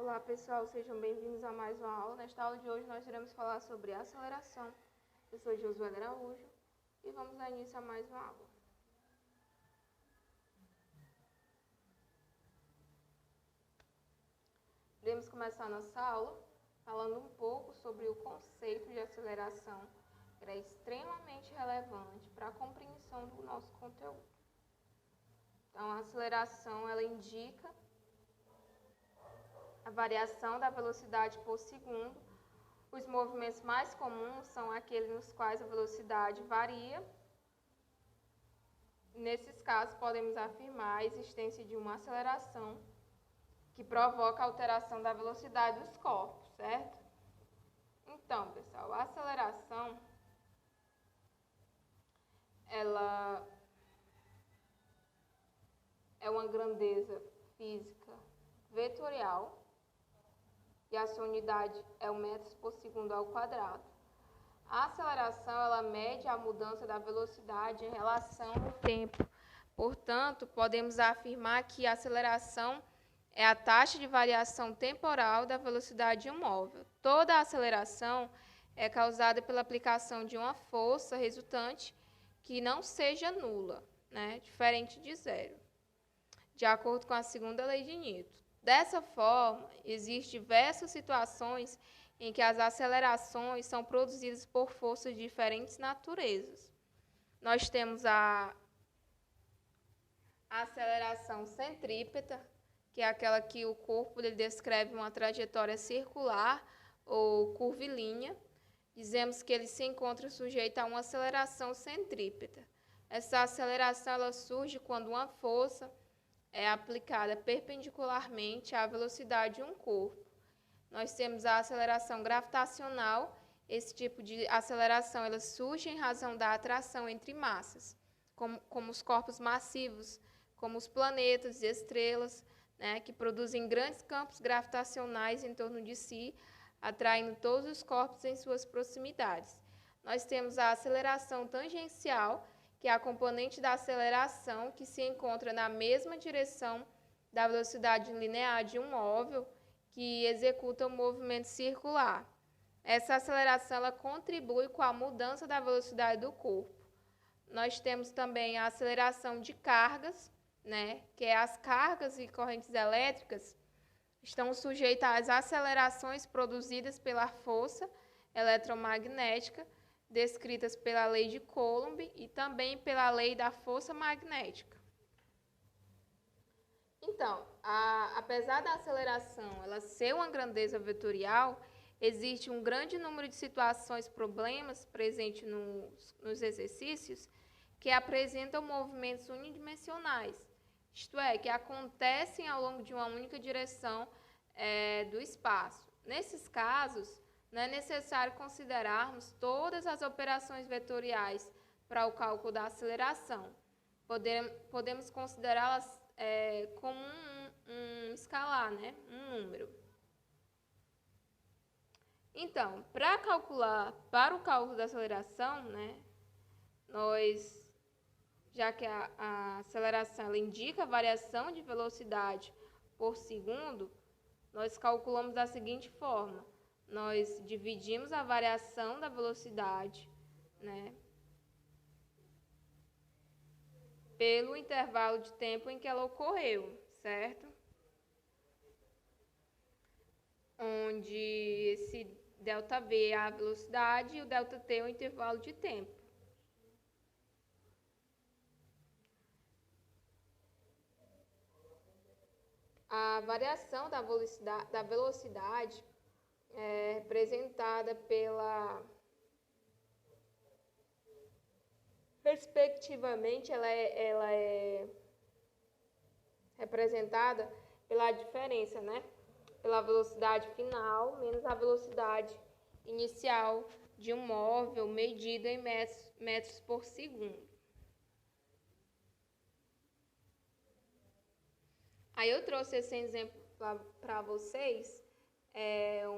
Olá pessoal, sejam bem-vindos a mais uma aula. Nesta aula de hoje nós iremos falar sobre aceleração. Eu sou Josué Araújo e vamos dar início a mais uma aula. Iremos começar nossa aula falando um pouco sobre o conceito de aceleração, que é extremamente relevante para a compreensão do nosso conteúdo. Então, a aceleração ela indica a variação da velocidade por segundo. Os movimentos mais comuns são aqueles nos quais a velocidade varia. Nesses casos, podemos afirmar a existência de uma aceleração que provoca a alteração da velocidade dos corpos, certo? Então, pessoal, a aceleração ela é uma grandeza física vetorial e a sua unidade é o metros por segundo ao quadrado. A aceleração ela mede a mudança da velocidade em relação ao tempo. Portanto, podemos afirmar que a aceleração é a taxa de variação temporal da velocidade de um móvel. Toda a aceleração é causada pela aplicação de uma força resultante que não seja nula, diferente de zero, de acordo com a segunda lei de Newton. Dessa forma, existem diversas situações em que as acelerações são produzidas por forças de diferentes naturezas. Nós temos a aceleração centrípeta, que é aquela que o corpo ele descreve uma trajetória circular ou curvilínea. Dizemos que ele se encontra sujeito a uma aceleração centrípeta. Essa aceleração ela surge quando uma força é aplicada perpendicularmente à velocidade de um corpo. Nós temos a aceleração gravitacional. Esse tipo de aceleração ela surge em razão da atração entre massas, como os corpos massivos, como os planetas e estrelas, que produzem grandes campos gravitacionais em torno de si, atraindo todos os corpos em suas proximidades. Nós temos a aceleração tangencial, que é a componente da aceleração que se encontra na mesma direção da velocidade linear de um móvel que executa um movimento circular. Essa aceleração ela contribui com a mudança da velocidade do corpo. Nós temos também a aceleração de cargas, que é as cargas e correntes elétricas estão sujeitas às acelerações produzidas pela força eletromagnética, descritas pela lei de Coulomb e também pela lei da força magnética. Então, apesar da aceleração ela ser uma grandeza vetorial, existe um grande número de situações, problemas presentes nos exercícios que apresentam movimentos unidimensionais, isto é, que acontecem ao longo de uma única direção do espaço. Nesses casos, não é necessário considerarmos todas as operações vetoriais para o cálculo da aceleração. Podemos considerá-las como um escalar, um número. Então, para o cálculo da aceleração, já que a aceleração ela indica a variação de velocidade por segundo, nós calculamos da seguinte forma: nós dividimos a variação da velocidade, pelo intervalo de tempo em que ela ocorreu, certo? Onde esse ΔV é a velocidade e o ΔT é o intervalo de tempo. A variação da velocidade é representada respectivamente, ela é representada pela diferença, pela velocidade final menos a velocidade inicial de um móvel medida em metros por segundo. Aí eu trouxe esse exemplo para vocês,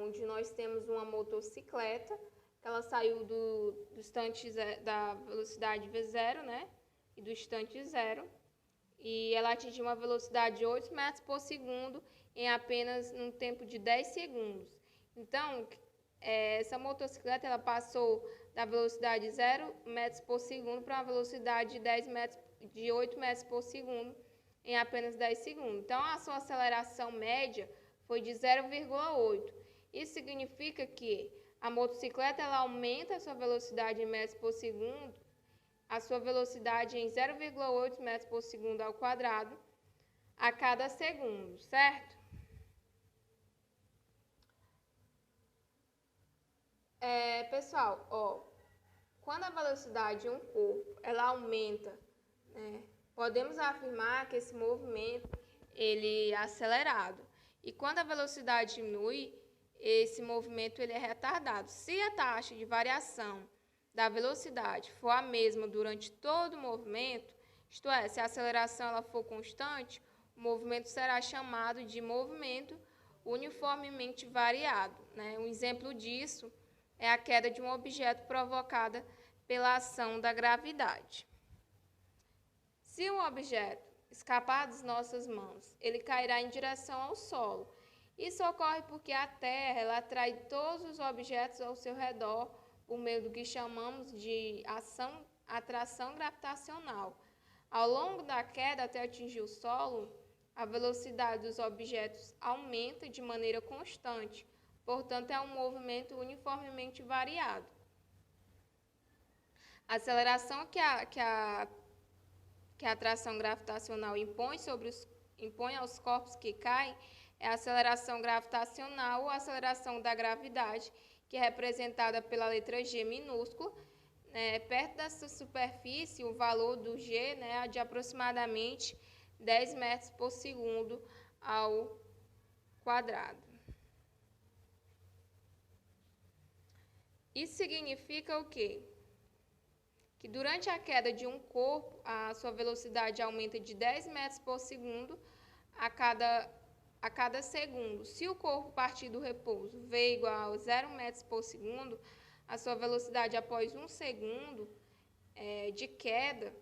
onde nós temos uma motocicleta, que ela saiu do instante da velocidade V0, e do instante zero, e ela atingiu uma velocidade de 8 metros por segundo em apenas um tempo de 10 segundos. Então, essa motocicleta ela passou da velocidade de 0 metros por segundo para uma velocidade de 8 metros por segundo em apenas 10 segundos. Então, a sua aceleração média foi de 0,8. Isso significa que a motocicleta ela aumenta a sua velocidade em metros por segundo, a sua velocidade em 0,8 metros por segundo ao quadrado a cada segundo, certo? Pessoal, quando a velocidade de um corpo ela aumenta, né, podemos afirmar que esse movimento ele é acelerado. E quando a velocidade diminui, esse movimento ele é retardado. Se a taxa de variação da velocidade for a mesma durante todo o movimento, isto é, se a aceleração ela for constante, o movimento será chamado de movimento uniformemente variado, né? Um exemplo disso é a queda de um objeto provocada pela ação da gravidade. Se um objeto escapar das nossas mãos, ele cairá em direção ao solo. Isso ocorre porque a Terra ela atrai todos os objetos ao seu redor por meio do que chamamos de atração gravitacional. Ao longo da queda até atingir o solo, a velocidade dos objetos aumenta de maneira constante, portanto, é um movimento uniformemente variado. A aceleração que a atração gravitacional impõe aos corpos que caem é a aceleração gravitacional ou a aceleração da gravidade, que é representada pela letra G minúscula. Perto dessa superfície, o valor do G é de aproximadamente 10 metros por segundo ao quadrado. Isso significa o quê? Que durante a queda de um corpo, a sua velocidade aumenta de 10 metros por segundo a cada segundo. Se o corpo partir do repouso v igual a 0 metros por segundo, a sua velocidade após um segundo de queda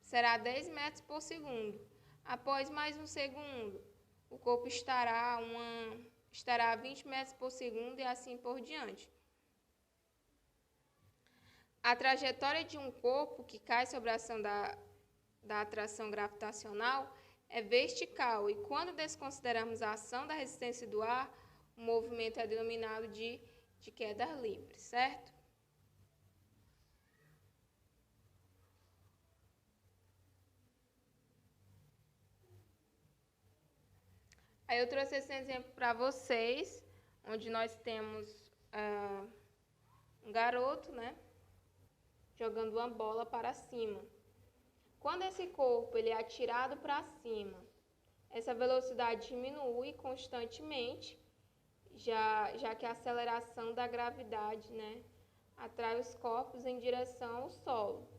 será 10 metros por segundo. Após mais um segundo, o corpo estará a 20 metros por segundo e assim por diante. A trajetória de um corpo que cai sob a ação da atração gravitacional é vertical e quando desconsideramos a ação da resistência do ar, o movimento é denominado de queda livre, certo? Aí eu trouxe esse exemplo para vocês, onde nós temos um garoto, né, jogando uma bola para cima. Quando esse corpo ele é atirado para cima, essa velocidade diminui constantemente, já que a aceleração da gravidade, né, atrai os corpos em direção ao solo.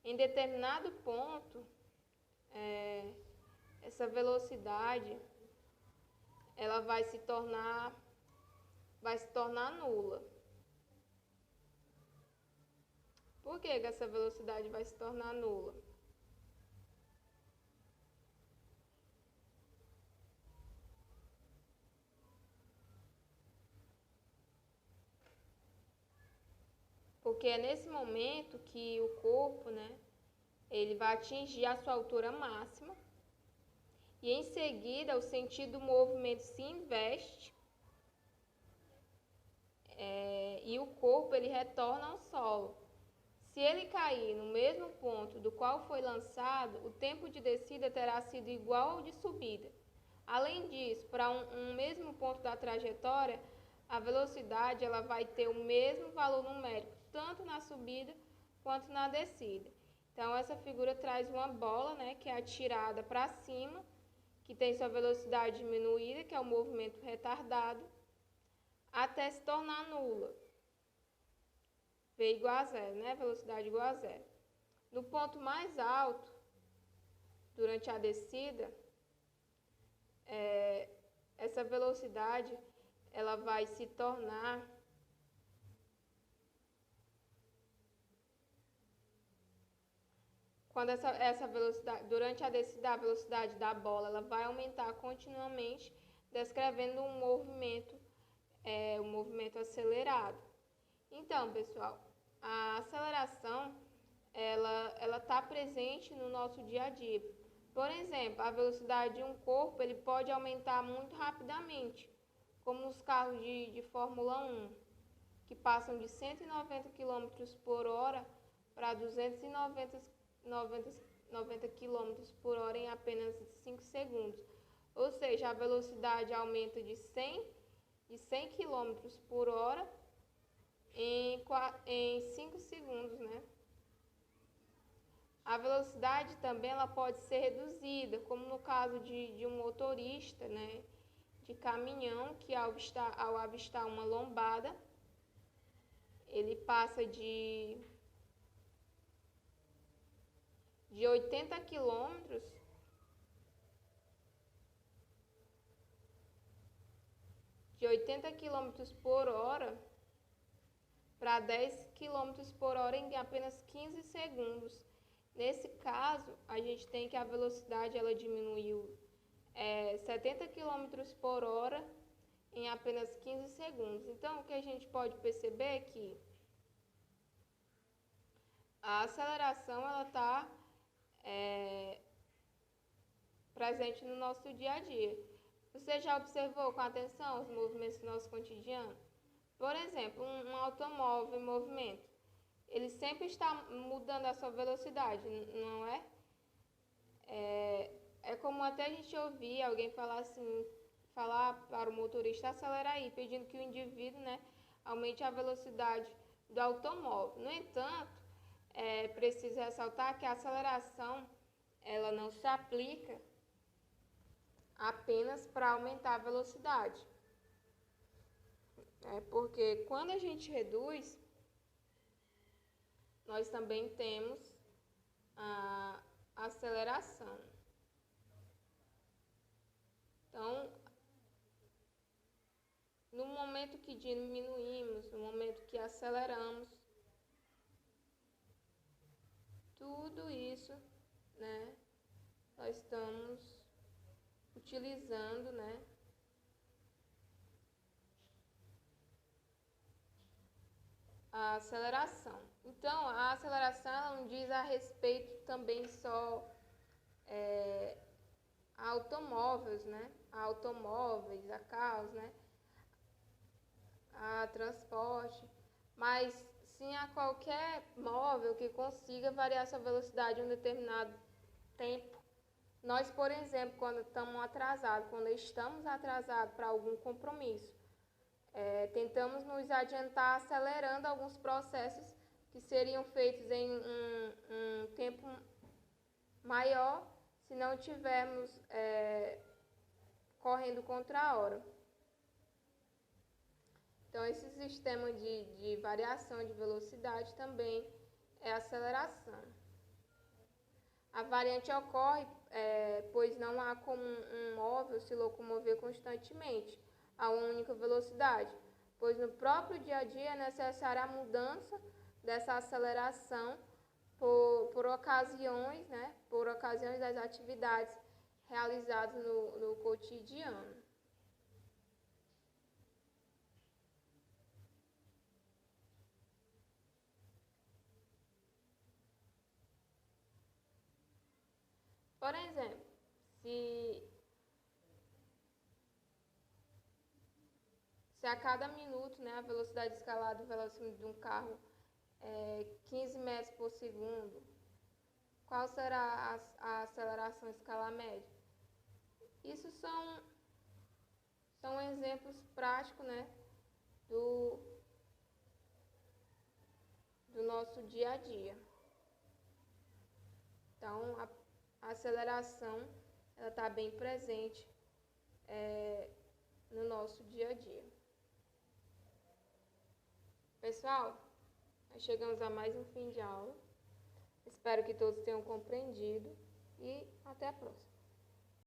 Em determinado ponto, essa velocidade ela vai se tornar nula. Por que essa velocidade vai se tornar nula? Porque é nesse momento que o corpo, né, ele vai atingir a sua altura máxima e em seguida o sentido do movimento se inverte e o corpo ele retorna ao solo. Se ele cair no mesmo ponto do qual foi lançado, o tempo de descida terá sido igual ao de subida. Além disso, para um mesmo ponto da trajetória, a velocidade ela vai ter o mesmo valor numérico, tanto na subida quanto na descida. Então, essa figura traz uma bola, né, que é atirada para cima, que tem sua velocidade diminuída, que é o movimento retardado, até se tornar nula. V igual a zero, né? Velocidade igual a zero. No ponto mais alto, durante a descida, essa velocidade ela vai se tornar quando essa velocidade, durante a descida, a velocidade da bola, ela vai aumentar continuamente, descrevendo um movimento acelerado. Então, pessoal, a aceleração, ela está presente no nosso dia a dia. Por exemplo, a velocidade de um corpo, ele pode aumentar muito rapidamente, como nos carros de Fórmula 1, que passam de 190 km por hora para 290 km por hora em apenas 5 segundos. Ou seja, a velocidade aumenta de 100 km por hora em 5 segundos, né? A velocidade também ela pode ser reduzida, como no caso de um motorista, né, de caminhão, que ao avistar uma lombada, ele passa de 80 quilômetros por hora para 10 quilômetros por hora em apenas 15 segundos. Nesse caso, a gente tem que a velocidade ela diminuiu 70 km por hora em apenas 15 segundos. Então, o que a gente pode perceber é que a aceleração ela está presente no nosso dia a dia. Você já observou com atenção os movimentos do nosso cotidiano? Por exemplo, um automóvel em movimento. Ele sempre está mudando a sua velocidade, não é? É comum até a gente ouvir alguém falar para o motorista acelerar aí, pedindo que o indivíduo, né, aumente a velocidade do automóvel. No entanto, é preciso ressaltar que a aceleração ela não se aplica apenas para aumentar a velocidade. Porque quando a gente reduz, nós também temos a aceleração. Então, no momento que diminuímos, no momento que aceleramos, tudo isso, né, nós estamos utilizando, né, a aceleração. Então, a aceleração não diz a respeito também só a automóveis, né, a carros, né, a transporte, mas sim a qualquer móvel que consiga variar sua velocidade em um determinado tempo. Nós, por exemplo, quando estamos atrasados para algum compromisso, tentamos nos adiantar acelerando alguns processos que seriam feitos em um tempo maior se não tivermos correndo contra a hora. Então, esse sistema de variação de velocidade também é aceleração. A variante ocorre pois não há como um móvel se locomover constantemente a uma única velocidade, pois no próprio dia a dia é necessária a mudança dessa aceleração por ocasiões das atividades realizadas no cotidiano. Por exemplo, se a cada minuto, né, a velocidade escalada do velocímetro de um carro é 15 metros por segundo, qual será a aceleração escalar média? Isso são exemplos práticos, né, do nosso dia a dia. Então, a aceleração ela está bem presente no nosso dia a dia. Pessoal, nós chegamos a mais um fim de aula. Espero que todos tenham compreendido e até a próxima.